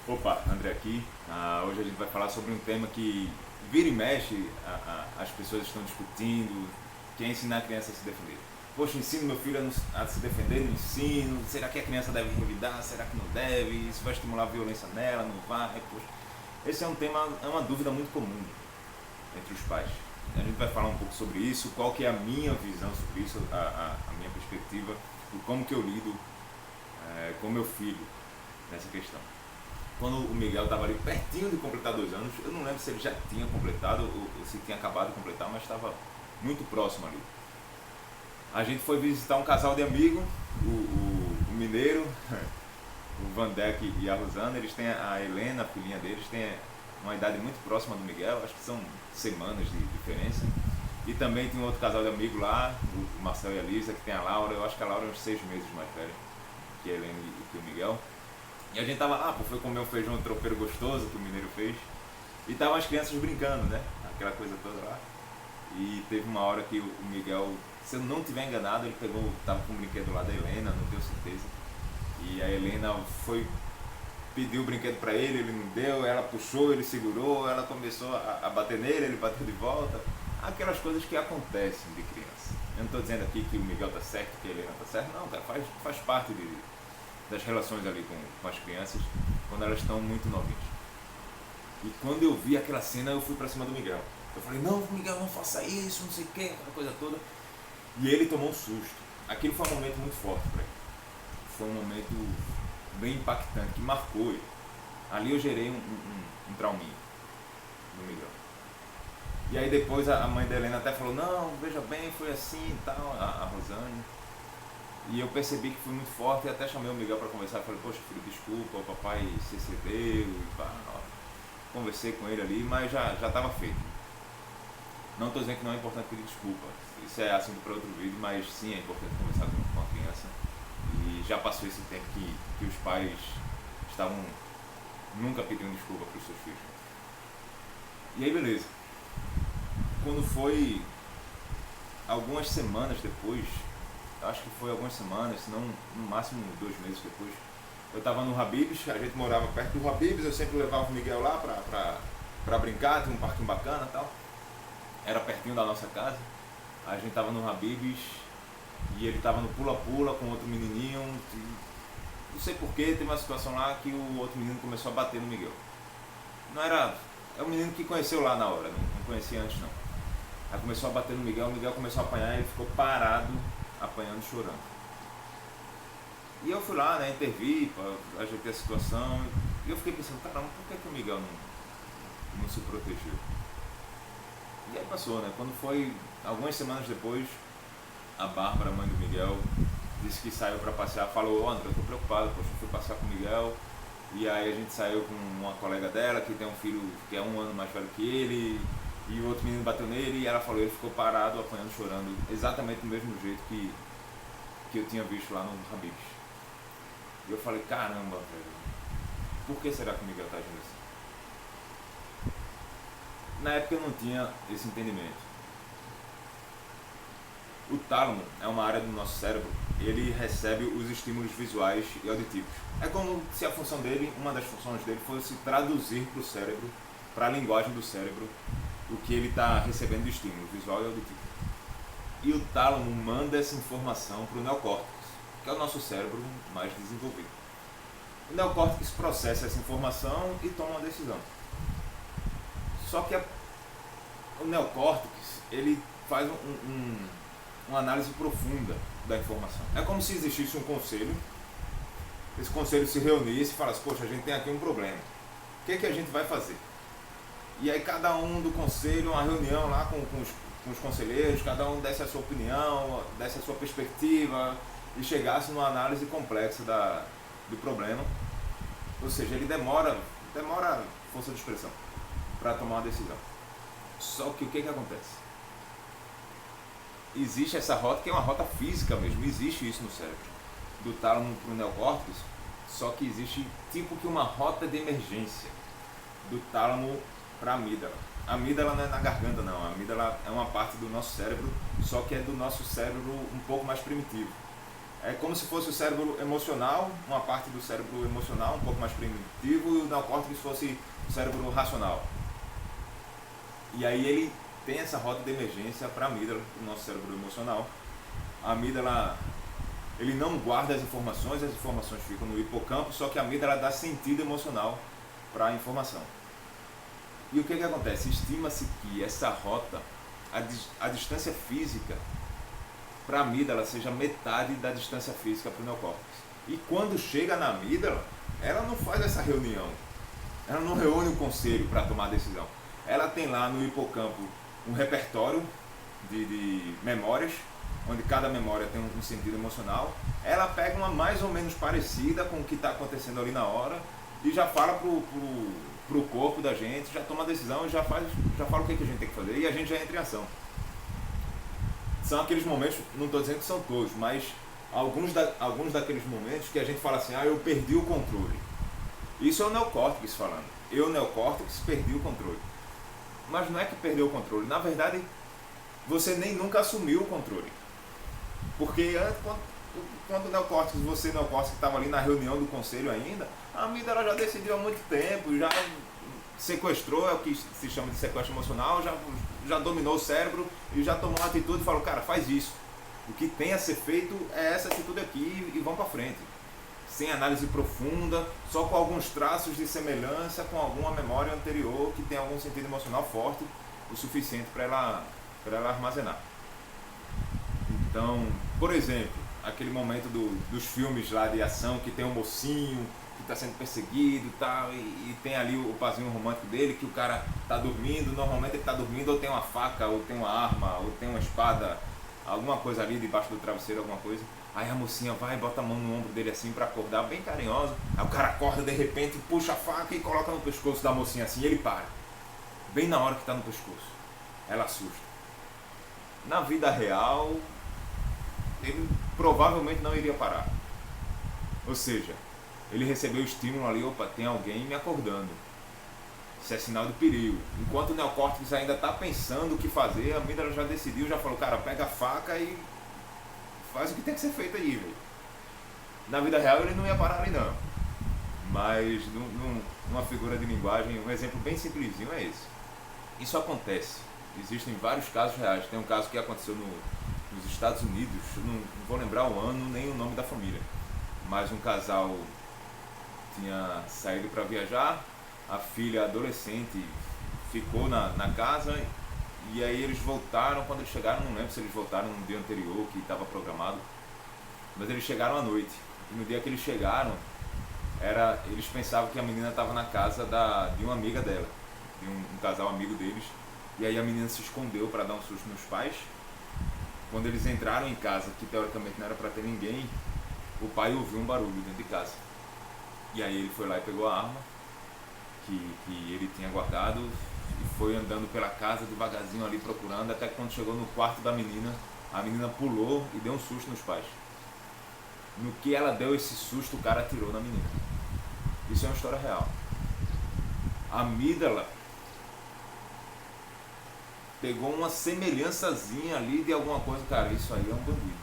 Opa, André aqui. Hoje a gente vai falar sobre um tema que vira e mexe, as pessoas estão discutindo, que é ensinar a criança a se defender. Poxa, ensino meu filho a se defender no ensino, será que a criança deve revidar, será que não deve, isso vai estimular a violência nela, não vai? Poxa. Esse é um tema, é uma dúvida muito comum entre os pais. A gente vai falar um pouco sobre isso, qual que é a minha visão sobre isso, a minha perspectiva, e como que eu lido com meu filho nessa questão. Quando o Miguel estava ali pertinho de completar 2 anos, eu não lembro se ele já tinha completado ou se tinha acabado de completar, mas estava muito próximo ali. A gente foi visitar um casal de amigo, o mineiro, o Vandeck e a Rosana. Eles têm a Helena, a filhinha deles, tem uma idade muito próxima do Miguel, acho que são semanas de diferença. E também tem um outro casal de amigo lá, o Marcel e a Lisa, que tem a Laura. Eu acho que a Laura é uns 6 meses mais velha que a Helena e que o Miguel. E a gente tava lá, pô, foi comer um feijão tropeiro gostoso que o mineiro fez. E tava as crianças brincando, né? Aquela coisa toda lá. E teve uma hora que o Miguel, se eu não tiver enganado, ele pegou, tava com um brinquedo lá da Helena, não tenho certeza. E a Helena foi, pediu o brinquedo pra ele não deu, ela puxou, ele segurou, ela começou a bater nele, ele bateu de volta. Aquelas coisas que acontecem de criança. Eu não tô dizendo aqui que o Miguel tá certo, que a Helena tá certa, não, cara, faz parte das relações ali com as crianças quando elas estão muito novinhas. E quando eu vi aquela cena, eu fui pra cima do Miguel. Eu falei, não, Miguel, não faça isso, não sei o que, aquela coisa toda. E ele tomou um susto. Aquilo foi um momento muito forte pra ele. Foi um momento bem impactante, que marcou ele. Ali eu gerei um trauminha no Miguel. E aí depois a mãe da Helena até falou, não, veja bem, foi assim e tal, a Rosane. E eu percebi que foi muito forte e até chamei o Miguel para conversar. Falei, poxa filho, desculpa, o papai se excedeu e pá. Conversei com ele ali, mas já estava feito. Não estou dizendo que não é importante pedir desculpa. Isso é assunto para outro vídeo, mas sim é importante conversar com a criança. E já passou esse tempo que os pais estavam nunca pedindo desculpa para os seus filhos. E aí beleza. Quando foi algumas semanas depois, acho que foi algumas semanas, se não no máximo 2 meses depois, eu tava no Habib's, a gente morava perto do Habib's, eu sempre levava o Miguel lá pra brincar, tinha um parquinho bacana e tal, era pertinho da nossa casa. A gente tava no Habib's e ele tava no pula-pula com outro menininho, não sei porquê, teve uma situação lá que o outro menino começou a bater no Miguel. Não era, é um menino que conheceu lá na hora, não conhecia antes não. Aí começou a bater no Miguel, o Miguel começou a apanhar e ele ficou parado, apanhando, chorando. E eu fui lá, né, intervi, ajeitei a situação. E eu fiquei pensando, caramba, por que o Miguel não se protegeu? E aí passou, né? Quando foi algumas semanas depois, a Bárbara, mãe do Miguel, disse que saiu pra passear. Falou, André, eu tô preocupado, poxa, eu fui passear com o Miguel. E aí a gente saiu com uma colega dela, que tem um filho que é 1 ano mais velho que ele. E o outro menino bateu nele e ela falou, ele ficou parado, apanhando, chorando. Exatamente do mesmo jeito que eu tinha visto lá no Habib's. E eu falei, caramba, velho, por que será que o Miguel tá agindo assim? Na época eu não tinha esse entendimento. O tálamo é uma área do nosso cérebro, ele recebe os estímulos visuais e auditivos. É como se a função dele, uma das funções dele, fosse traduzir para o cérebro, para a linguagem do cérebro, o que ele está recebendo de estímulo visual e auditivo. E o tálamo manda essa informação para o neocórtex, que é o nosso cérebro mais desenvolvido. O neocórtex processa essa informação e toma uma decisão. Só que o neocórtex ele faz uma análise profunda da informação. É como se existisse um conselho, esse conselho se reunisse e falasse, poxa, a gente tem aqui um problema, o que a gente vai fazer? E aí cada um do conselho, uma reunião lá com os conselheiros, cada um desse a sua opinião, desse a sua perspectiva e chegasse numa análise complexa do problema. Ou seja, ele demora força de expressão para tomar uma decisão. Só que o que acontece? Existe essa rota que é uma rota física mesmo, existe isso no cérebro, do tálamo para o neocórtex, só que existe tipo que uma rota de emergência do tálamo para a amígdala. A amígdala não é na garganta não, a amígdala é uma parte do nosso cérebro, só que é do nosso cérebro um pouco mais primitivo. É como se fosse o cérebro emocional, uma parte do cérebro emocional, um pouco mais primitivo, e o neocórtex fosse o cérebro racional. E aí ele tem essa rota de emergência para a amígdala, para o nosso cérebro emocional. A amígdala, ele não guarda as informações ficam no hipocampo, só que a amígdala dá sentido emocional para a informação. E o que acontece? Estima-se que essa rota, a distância física para a amígdala seja metade da distância física para o neocórtex. E quando chega na amígdala, ela não faz essa reunião, ela não reúne o conselho para tomar a decisão. Ela tem lá no hipocampo um repertório de memórias, onde cada memória tem um sentido emocional. Ela pega uma mais ou menos parecida com o que está acontecendo ali na hora e já fala pro corpo da gente, já toma a decisão e já fala o que a gente tem que fazer e a gente já entra em ação. São aqueles momentos, não estou dizendo que são todos, mas alguns daqueles momentos que a gente fala assim, eu perdi o controle. Isso é o neocórtex falando. Eu, neocórtex, perdi o controle. Mas não é que perdeu o controle, na verdade, você nem nunca assumiu o controle. Porque quando o neocórtex, você, neocórtex, estava ali na reunião do conselho ainda, a amígdala já decidiu há muito tempo, já sequestrou, é o que se chama de sequestro emocional, já dominou o cérebro e já tomou uma atitude e falou, cara, faz isso. O que tem a ser feito é essa atitude aqui e vamos para frente. Sem análise profunda, só com alguns traços de semelhança com alguma memória anterior que tem algum sentido emocional forte o suficiente para ela armazenar. Então, por exemplo, aquele momento dos filmes lá de ação que tem um mocinho que está sendo perseguido e tem ali o parzinho romântico dele, que o cara está dormindo, normalmente ele está dormindo ou tem uma faca, ou tem uma arma, ou tem uma espada, alguma coisa ali debaixo do travesseiro, alguma coisa. Aí a mocinha vai e bota a mão no ombro dele assim para acordar, bem carinhosa. Aí o cara acorda de repente, puxa a faca e coloca no pescoço da mocinha assim, e ele para. Bem na hora que está no pescoço. Ela assusta. Na vida real, ele provavelmente não iria parar. Ou seja, ele recebeu o estímulo ali, opa, tem alguém me acordando. Isso é sinal de perigo. Enquanto o neocórtex ainda está pensando o que fazer, a amígdala já decidiu, já falou, cara, pega a faca e faz o que tem que ser feito aí, velho. Na vida real ele não ia parar ali não. Mas numa figura de linguagem, um exemplo bem simplesinho é esse. Isso acontece. Existem vários casos reais. Tem um caso que aconteceu nos Estados Unidos, não vou lembrar o ano nem o nome da família. Mas um casal tinha saído para viajar, a filha adolescente ficou na casa e aí eles voltaram. Quando eles chegaram, não lembro se eles voltaram no dia anterior que estava programado, mas eles chegaram à noite e no dia que eles chegaram eles pensavam que a menina estava na casa de uma amiga dela, de um casal amigo deles, e aí a menina se escondeu para dar um susto nos pais. Quando eles entraram em casa, que teoricamente não era para ter ninguém, o pai ouviu um barulho dentro de casa. E aí ele foi lá e pegou a arma que ele tinha guardado e foi andando pela casa devagarzinho ali procurando, até que quando chegou no quarto da menina, a menina pulou e deu um susto nos pais. No que ela deu esse susto, o cara atirou na menina. Isso é uma história real. A amígdala pegou uma semelhançazinha ali de alguma coisa, cara, isso aí é um bandido.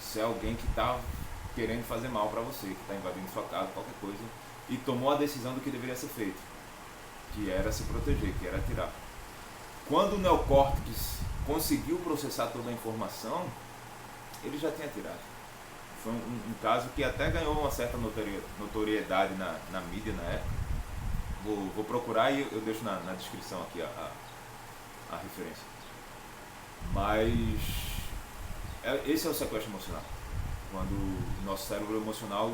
Isso é alguém que está querendo fazer mal para você, que está invadindo sua casa, qualquer coisa, e tomou a decisão do que deveria ser feito, que era se proteger, que era atirar. Quando o neocórtex conseguiu processar toda a informação, ele já tinha atirado. Foi um caso que até ganhou uma certa notoriedade na mídia na época. Vou procurar e eu deixo na descrição aqui a referência. Mas esse é o sequestro emocional. Quando o nosso cérebro emocional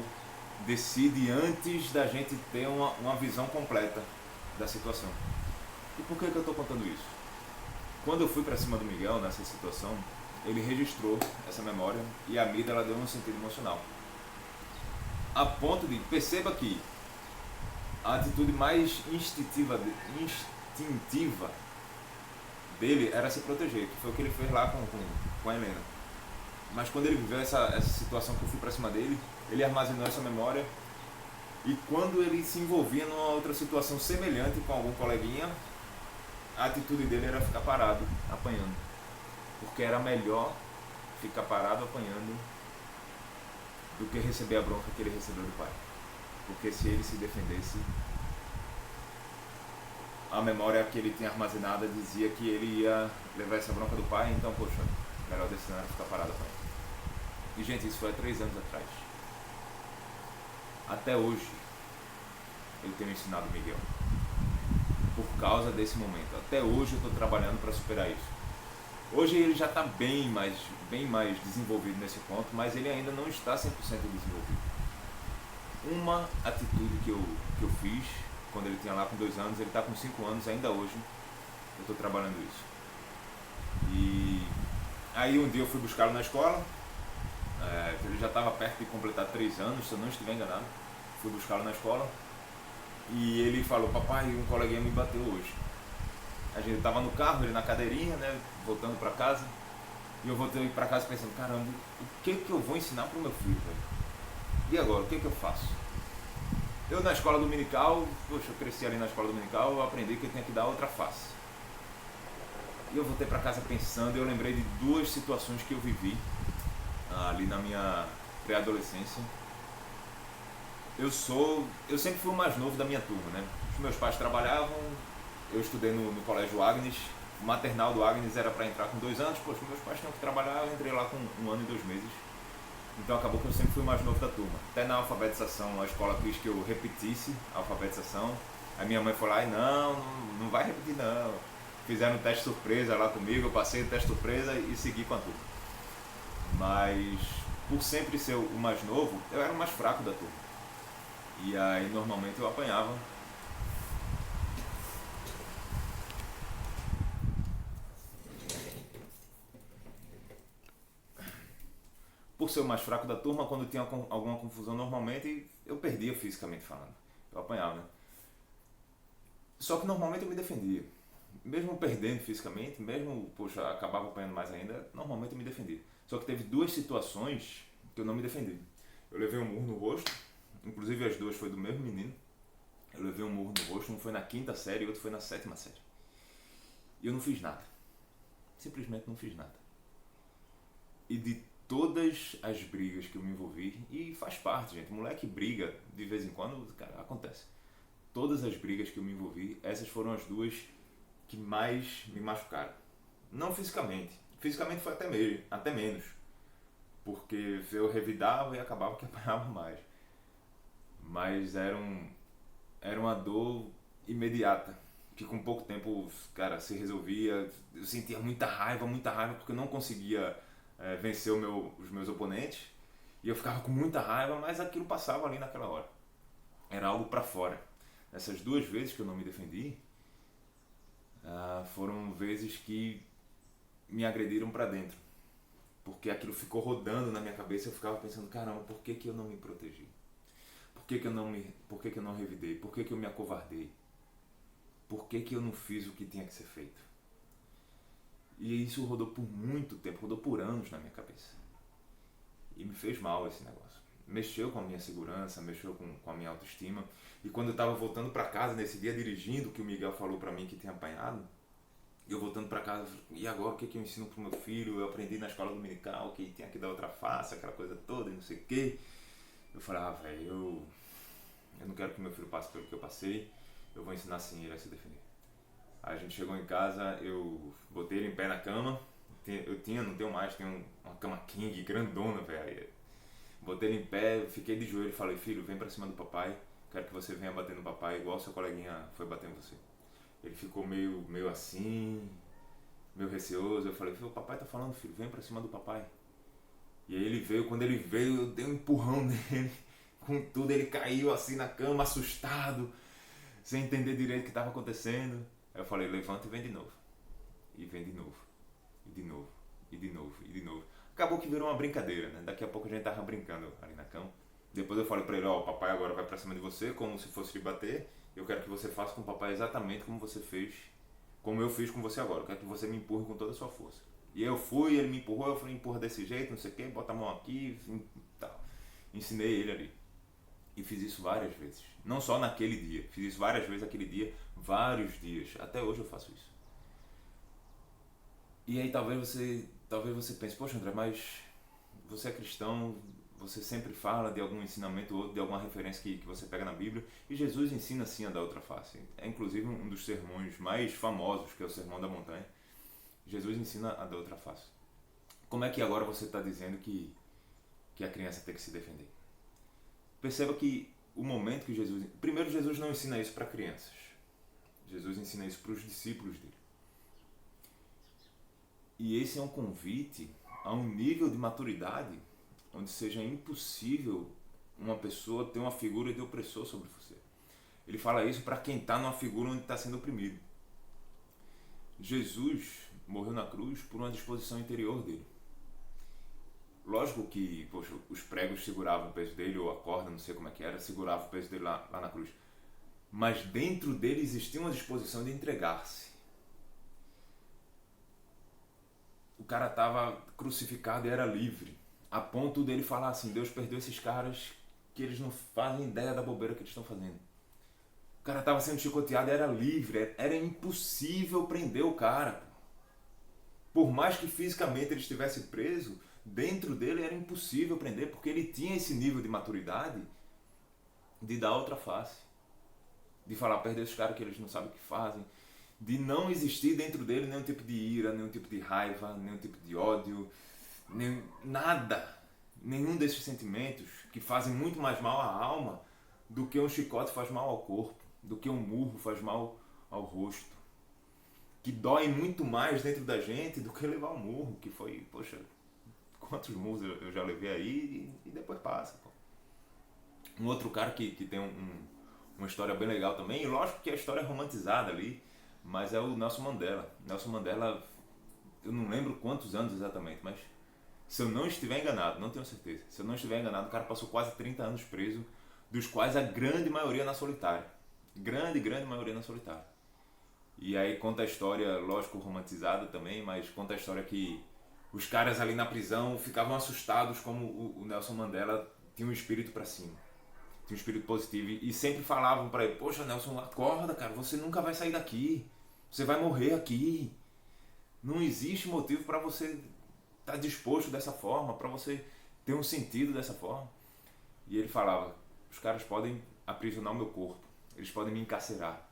decide antes da gente ter uma visão completa da situação. E por que eu estou contando isso? Quando eu fui para cima do Miguel nessa situação, ele registrou essa memória e a amígdala deu um sentido emocional. A ponto de, perceba que a atitude mais instintiva dele era se proteger, que foi o que ele fez lá com a Helena. Mas quando ele viveu essa situação que eu fui pra cima dele, ele armazenou essa memória e quando ele se envolvia numa outra situação semelhante com algum coleguinha, a atitude dele era ficar parado, apanhando. Porque era melhor ficar parado apanhando do que receber a bronca que ele recebeu do pai. Porque se ele se defendesse, a memória que ele tinha armazenada dizia que ele ia levar essa bronca do pai, então, poxa, melhor decisão era ficar parado com ele. E, gente, isso foi há 3 anos atrás. Até hoje, eu tenho ensinado o Miguel. Por causa desse momento. Até hoje eu estou trabalhando para superar isso. Hoje ele já está bem mais desenvolvido nesse ponto, mas ele ainda não está 100% desenvolvido. Uma atitude que eu fiz, quando ele tinha lá com 2 anos, ele está com 5 anos, ainda hoje eu estou trabalhando isso. E aí um dia eu fui buscá-lo na escola, ele já estava perto de completar 3 anos, se eu não estiver enganado. Fui buscá-lo na escola e ele falou: papai, um coleguinha me bateu hoje. A gente estava no carro, ele na cadeirinha, né, voltando para casa, e eu voltei para casa pensando: caramba, o que eu vou ensinar para o meu filho, velho? E agora, o que eu faço? Eu na escola dominical, poxa, eu cresci ali na escola dominical, eu aprendi que eu tinha que dar outra face. E eu voltei para casa pensando, e eu lembrei de 2 situações que eu vivi ali na minha pré-adolescência. Eu sempre fui o mais novo da minha turma, né? Os meus pais trabalhavam, eu estudei no colégio Agnes, o maternal do Agnes era para entrar com 2 anos, poxa, meus pais tinham que trabalhar, eu entrei lá com 1 ano e 2 meses. Então acabou que eu sempre fui o mais novo da turma. Até na alfabetização, a escola quis que eu repetisse a alfabetização. Aí minha mãe falou: não vai repetir não. Fizeram um teste surpresa lá comigo, eu passei o teste surpresa e segui com a turma. Mas por sempre ser o mais novo, eu era o mais fraco da turma. E aí normalmente eu apanhava. Por ser o mais fraco da turma, quando tinha alguma confusão, normalmente eu perdia fisicamente falando. Eu apanhava, né? Só que normalmente eu me defendia. Mesmo perdendo fisicamente, mesmo, poxa, acabava apanhando mais ainda, normalmente eu me defendia. Só que teve 2 situações que eu não me defendi. Eu levei um murro no rosto, inclusive as 2 foi do mesmo menino. Eu levei um murro no rosto, um foi na 5ª série e outro foi na 7ª série. E eu não fiz nada. Simplesmente não fiz nada. E de todas as brigas que eu me envolvi, e faz parte, gente, moleque briga de vez em quando, cara, acontece. Todas as brigas que eu me envolvi, essas foram as 2 que mais me machucaram. Não fisicamente. Fisicamente foi até menos. Porque eu revidava e acabava que apanhava mais. Mas era uma dor imediata. Que com pouco tempo, cara, se resolvia. Eu sentia muita raiva porque eu não conseguia vencer os meus oponentes. E eu ficava com muita raiva, mas aquilo passava ali naquela hora. Era algo pra fora. Essas 2 vezes que eu não me defendi, foram vezes que me agrediram pra dentro. Porque aquilo ficou rodando na minha cabeça e eu ficava pensando: caramba, por que eu não me protegi? Por que eu não revidei? Por que eu me acovardei? Por que eu não fiz o que tinha que ser feito? E isso rodou por muito tempo, rodou por anos na minha cabeça. E me fez mal esse negócio. Mexeu com a minha segurança, mexeu com a minha autoestima. E quando eu estava voltando para casa nesse dia dirigindo, que o Miguel falou para mim que tinha apanhado, eu voltando para casa, e agora o que eu ensino pro meu filho? Eu aprendi na escola dominical que tinha que dar outra face, aquela coisa toda e não sei o quê. Eu falei: velho, eu não quero que meu filho passe pelo que eu passei, eu vou ensinar sim ele a se defender. Aí a gente chegou em casa, eu botei ele em pé na cama, não tenho mais, tenho uma cama king grandona, velho. Botei ele em pé, fiquei de joelho e falei: filho, vem pra cima do papai, quero que você venha bater no papai igual seu coleguinha foi bater em você. Ele ficou meio assim, meio receoso. Eu falei: o papai tá falando, filho, vem pra cima do papai. E aí ele veio, quando ele veio, eu dei um empurrão nele, com tudo, ele caiu assim na cama, assustado, sem entender direito o que estava acontecendo. Aí eu falei: levanta e vem de novo. E vem de novo, e de novo, e de novo, e de novo. Acabou que virou uma brincadeira, né? Daqui a pouco a gente tava brincando ali na cama. Depois eu falei pra ele: o papai agora vai pra cima de você, como se fosse te bater. Eu quero que você faça com o papai exatamente como você fez, como eu fiz com você agora. Eu quero que você me empurre com toda a sua força. E eu fui, ele me empurrou, eu falei: empurra desse jeito, não sei o que, bota a mão aqui, tal. Ensinei ele ali. E fiz isso várias vezes. Não só naquele dia, fiz isso várias vezes naquele dia, vários dias. Até hoje eu faço isso. E aí talvez você pense: poxa, André, mas você é cristão, você sempre fala de algum ensinamento ou outro, de alguma referência que você pega na Bíblia, e Jesus ensina sim a dar outra face. É inclusive um dos sermões mais famosos, que é o Sermão da Montanha. Jesus ensina a dar outra face. Como é que agora você está dizendo que a criança tem que se defender? Perceba que o momento que Jesus... Primeiro, Jesus não ensina isso para crianças. Jesus ensina isso para os discípulos dele. E esse é um convite a um nível de maturidade onde seja impossível uma pessoa ter uma figura de opressor sobre você. Ele fala isso para quem está numa figura onde está sendo oprimido. Jesus morreu na cruz por uma disposição interior dele. Lógico que, poxa, os pregos seguravam o peso dele, ou a corda, não sei como é que era, segurava o peso dele lá na cruz. Mas dentro dele existia uma disposição de entregar-se. O cara estava crucificado e era livre, a ponto dele falar assim, Deus perdoa esses caras que eles não fazem ideia da bobeira que eles estão fazendo. O cara estava sendo chicoteado e era livre, era impossível prender o cara. Por mais que fisicamente ele estivesse preso, dentro dele era impossível prender, porque ele tinha esse nível de maturidade de dar outra face, de falar, perder esses caras que eles não sabem o que fazem, de não existir dentro dele nenhum tipo de ira, nenhum tipo de raiva, nenhum tipo de ódio, nada, nenhum desses sentimentos que fazem muito mais mal à alma do que um chicote faz mal ao corpo, do que um murro faz mal ao rosto, que dói muito mais dentro da gente do que levar um murro, que foi, poxa, quantos murros eu já levei aí e depois passa. Pô. Um outro cara que tem uma história bem legal também, e lógico que a história é romantizada ali, mas é o Nelson Mandela. Nelson Mandela, eu não lembro quantos anos exatamente, mas se eu não estiver enganado, não tenho certeza, se eu não estiver enganado, o cara passou quase 30 anos preso, dos quais a grande maioria na solitária. Grande maioria na solitária. E aí conta a história, lógico, romantizada também, mas conta a história que os caras ali na prisão ficavam assustados como o Nelson Mandela tinha um espírito pra cima. Tinha um espírito positivo e sempre falavam pra ele, poxa Nelson, acorda cara, você nunca vai sair daqui. Você vai morrer aqui. Não existe motivo pra você estar disposto dessa forma, pra você ter um sentido dessa forma. E ele falava, os caras podem aprisionar o meu corpo, eles podem me encarcerar,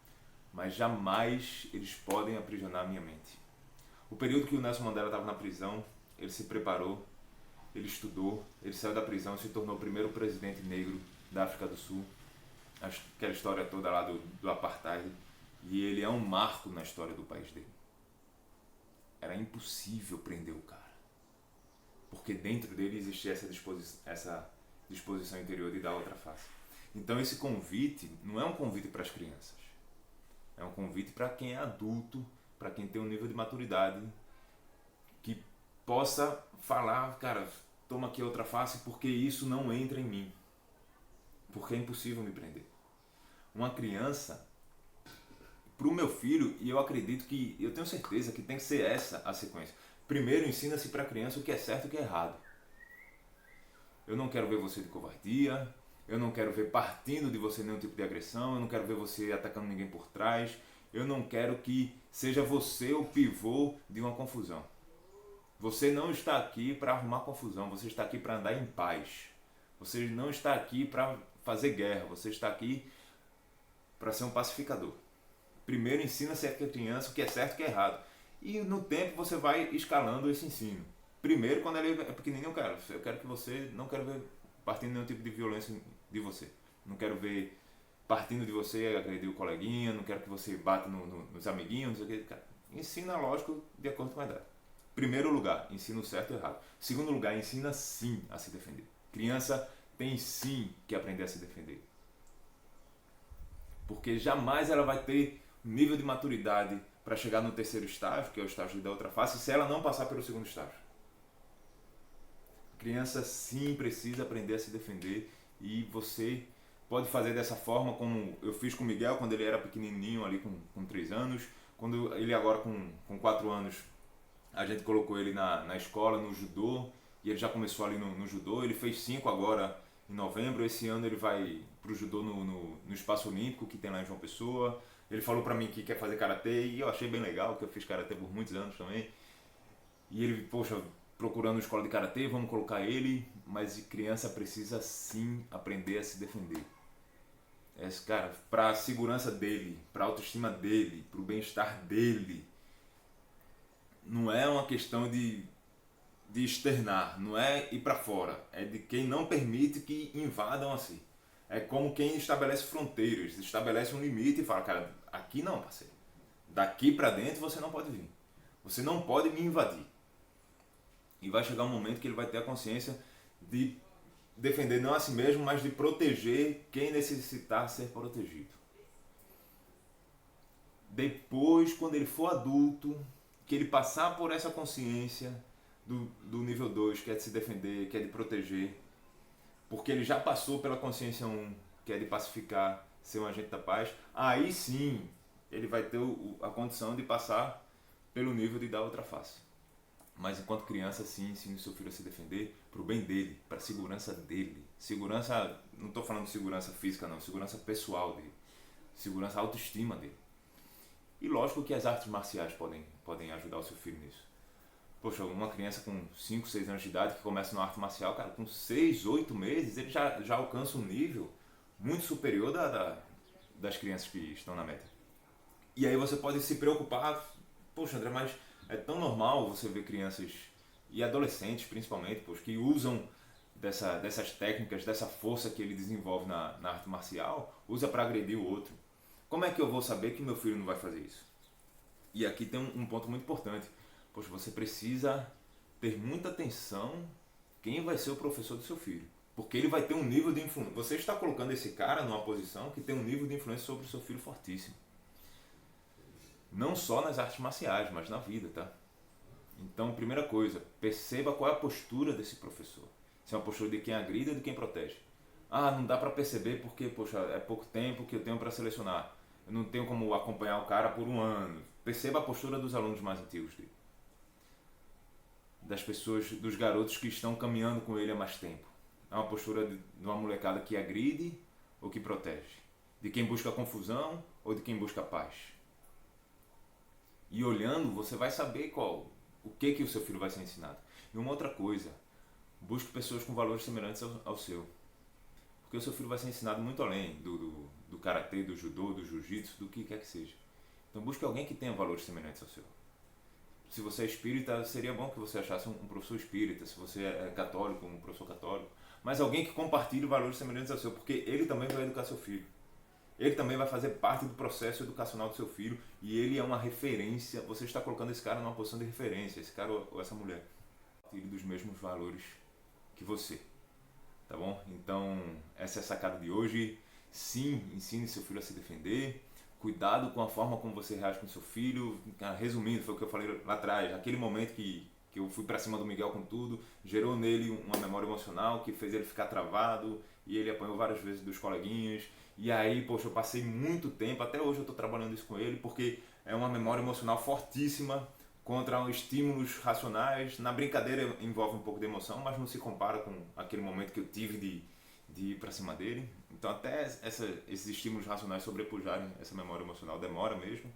mas jamais eles podem aprisionar a minha mente. O período que o Nelson Mandela estava na prisão, ele se preparou, ele estudou, ele saiu da prisão e se tornou o primeiro presidente negro da África do Sul. Aquela história toda lá do apartheid. E ele é um marco na história do país dele. Era impossível prender o cara, porque dentro dele existia essa disposição interior de dar outra face. Então esse convite não é um convite para as crianças. É um convite para quem é adulto, para quem tem um nível de maturidade, que possa falar, cara, toma aqui outra face, porque isso não entra em mim. Porque é impossível me prender. Uma criança, para o meu filho, e eu acredito que, eu tenho certeza que tem que ser essa a sequência. Primeiro ensina-se para a criança o que é certo e o que é errado. Eu não quero ver você de covardia, eu não quero ver partindo de você nenhum tipo de agressão, eu não quero ver você atacando ninguém por trás, eu não quero que seja você o pivô de uma confusão. Você não está aqui para arrumar confusão, você está aqui para andar em paz. Você não está aqui para fazer guerra, você está aqui para ser um pacificador. Primeiro ensina-se a criança o que é certo e o que é errado. E no tempo você vai escalando esse ensino. Primeiro, quando ele é pequenininho, eu quero que você, não quero ver partindo de nenhum tipo de violência de você. Não quero ver partindo de você agredir o coleguinha, não quero que você bata nos amiguinhos, não sei o que. Cara, ensina, lógico, de acordo com a idade. Primeiro lugar, ensina o certo e o errado. Segundo lugar, ensina sim a se defender. Criança tem sim que aprender a se defender. Porque jamais ela vai ter nível de maturidade para chegar no terceiro estágio, que é o estágio da outra face, se ela não passar pelo segundo estágio. A criança sim precisa aprender a se defender e você pode fazer dessa forma como eu fiz com o Miguel quando ele era pequenininho ali com 3 anos, quando ele agora com 4 anos a gente colocou ele na escola, no judô, e ele já começou ali no judô, ele fez 5 agora em novembro, esse ano ele vai pro judô no Espaço Olímpico, que tem lá em João Pessoa. Ele falou pra mim que quer fazer karatê e eu achei bem legal, que eu fiz karatê por muitos anos também. E ele, poxa, procurando escola de karatê, vamos colocar ele, mas criança precisa sim aprender a se defender. Cara, para a segurança dele, para a autoestima dele, para o bem-estar dele, não é uma questão de externar, não é ir para fora, é de quem não permite que invadam assim. É como quem estabelece fronteiras, estabelece um limite e fala, cara, aqui não, parceiro. Daqui para dentro você não pode vir. Você não pode me invadir. E vai chegar um momento que ele vai ter a consciência de defender não a si mesmo, mas de proteger quem necessitar ser protegido. Depois, quando ele for adulto, que ele passar por essa consciência do nível 2, que é de se defender, que é de proteger, porque ele já passou pela consciência 1, que é de pacificar, ser um agente da paz, aí sim ele vai ter a condição de passar pelo nível de dar outra face. Mas enquanto criança, sim, ensine o seu filho a se defender para o bem dele, para a segurança dele. Segurança, não estou falando de segurança física não, segurança pessoal dele, segurança autoestima dele. E lógico que as artes marciais podem ajudar o seu filho nisso. Poxa, uma criança com 5, 6 anos de idade que começa numa arte marcial, cara, com 6, 8 meses, ele já alcança um nível muito superior das crianças que estão na média. E aí você pode se preocupar, poxa André, mas é tão normal você ver crianças e adolescentes principalmente, poxa, que usam dessas técnicas, dessa força que ele desenvolve na arte marcial, usa para agredir o outro. Como é que eu vou saber que meu filho não vai fazer isso? E aqui tem um ponto muito importante. Poxa, você precisa ter muita atenção quem vai ser o professor do seu filho. Porque ele vai ter um nível de influência. Você está colocando esse cara numa posição que tem um nível de influência sobre o seu filho fortíssimo. Não só nas artes marciais, mas na vida, tá? Então, primeira coisa, perceba qual é a postura desse professor. Se é uma postura de quem agride ou de quem protege. Ah, não dá para perceber porque, poxa, é pouco tempo que eu tenho para selecionar. Eu não tenho como acompanhar o cara por um ano. Perceba a postura dos alunos mais antigos dele. Das pessoas, dos garotos que estão caminhando com ele há mais tempo. É uma postura de uma molecada que agride ou que protege. De quem busca confusão ou de quem busca paz. E olhando, você vai saber o que o seu filho vai ser ensinado. E uma outra coisa, busque pessoas com valores semelhantes ao seu. Porque o seu filho vai ser ensinado muito além do karatê, do judô, do jiu-jitsu, do que quer que seja. Então busque alguém que tenha valores semelhantes ao seu. Se você é espírita, seria bom que você achasse um professor espírita. Se você é católico, um professor católico. Mas alguém que compartilhe valores semelhantes ao seu, porque ele também vai educar seu filho. Ele também vai fazer parte do processo educacional do seu filho e ele é uma referência. Você está colocando esse cara numa posição de referência, esse cara ou essa mulher. Ele dos mesmos valores que você. Tá bom? Então, essa é a sacada de hoje. Sim, ensine seu filho a se defender. Cuidado com a forma como você reage com seu filho. Resumindo, foi o que eu falei lá atrás. Aquele momento que eu fui pra cima do Miguel com tudo, gerou nele uma memória emocional que fez ele ficar travado e ele apanhou várias vezes dos coleguinhas. E aí, poxa, eu passei muito tempo, até hoje eu estou trabalhando isso com ele, porque é uma memória emocional fortíssima contra estímulos racionais. Na brincadeira envolve um pouco de emoção, mas não se compara com aquele momento que eu tive de ir para cima dele. Então até esses estímulos racionais sobrepujarem essa memória emocional demora mesmo.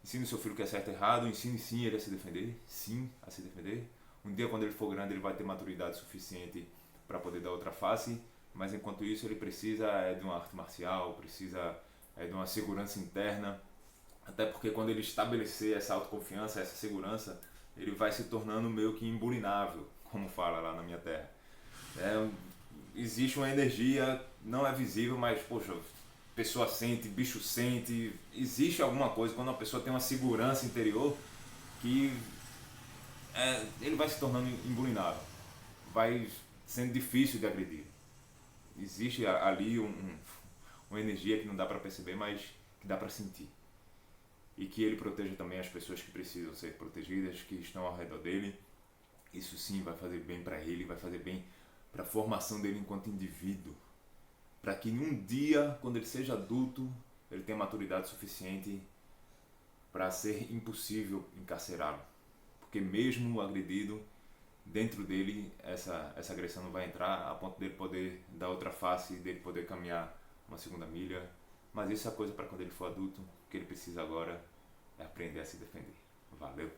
Ensine o seu filho que é certo e errado, ensine sim ele a se defender, sim a se defender. Um dia quando ele for grande ele vai ter maturidade suficiente para poder dar outra face, mas enquanto isso ele precisa de uma arte marcial, precisa de uma segurança interna, até porque quando ele estabelecer essa autoconfiança, essa segurança, ele vai se tornando meio que imbulinável, como fala lá na minha terra. Existe uma energia, não é visível, mas poxa, pessoa sente, bicho sente, existe alguma coisa quando uma pessoa tem uma segurança interior que ele vai se tornando imbulinável, vai sendo difícil de agredir. Existe ali uma energia que não dá para perceber, mas que dá para sentir. E que ele proteja também as pessoas que precisam ser protegidas, que estão ao redor dele. Isso sim vai fazer bem para ele, vai fazer bem para a formação dele enquanto indivíduo. Para que um dia, quando ele seja adulto, ele tenha maturidade suficiente para ser impossível encarcerá-lo. Porque mesmo agredido, dentro dele essa agressão não vai entrar a ponto dele poder dar outra face, dele poder caminhar uma segunda milha. Mas isso é coisa para quando ele for adulto. O que ele precisa agora é aprender a se defender. Valeu!